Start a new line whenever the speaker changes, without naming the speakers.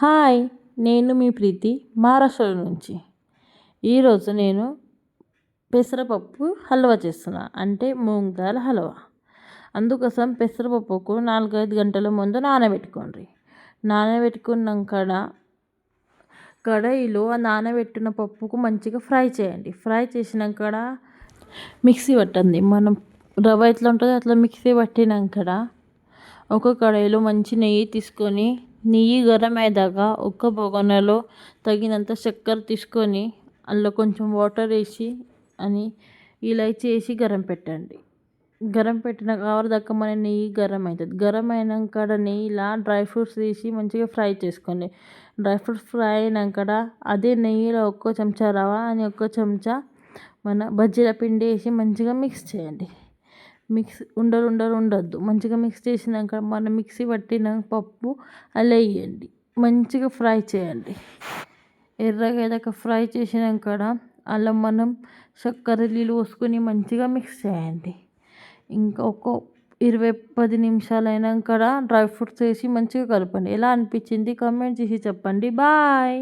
Hi, నేను మీ ప్రీతి మహారాష్ట్ర నుంచి. ఈరోజు నేను పెసరపప్పు హల్వా చేస్తున్నా, అంటే మూంగ్ దాల్ హల్వా. అందుకోసం పెసరపప్పుకు 4-5 గంటల ముందు నానబెట్టుకోండి. నానబెట్టుకున్నాక కడాయిలో ఆ నానబెట్టిన పప్పుకు మంచిగా ఫ్రై చేయండి. ఫ్రై చేసినాక మిక్సీ పట్టండి. మనం రవ్వ ఎట్లా ఉంటుందో అట్లా మిక్సీ పట్టినాక ఒక కడాయిలో మంచి నెయ్యి తీసుకొని, నెయ్యి గరం అయ్యాక ఒక్క బొగనలో తగినంత చక్కెర తీసుకొని అందులో కొంచెం వాటర్ వేసి ఇలాచి వేసి గరం పెట్టండి. గరం పెట్టిన దాకా మన నెయ్యి గరం అవుతుంది. గరం అయినాక నెయ్యిలా డ్రై ఫ్రూట్స్ వేసి మంచిగా ఫ్రై చేసుకోండి. డ్రై ఫ్రూట్స్ ఫ్రై అయినాక అదే నెయ్యిలో ఒక్క చెంచా రవ్వ ఒక్క చెంచా మన బజ్జీల పిండి వేసి మంచిగా మిక్స్ చేయండి. ఉండొద్దు. మంచిగా మిక్స్ చేసినాక మనం మిక్సీ పట్టిన పప్పు అలా వేయండి. మంచిగా ఫ్రై చేయండి. ఎర్రగా అయ్యాక ఫ్రై చేసినాక అలా మనం చక్కెర నీళ్ళు పోసుకొని మంచిగా మిక్స్ చేయండి. ఇంకా 10 నిమిషాలు అయినాక డ్రై ఫ్రూట్స్ వేసి మంచిగా కలపండి. ఎలా అనిపించింది కామెంట్ చేసి చెప్పండి. బాయ్.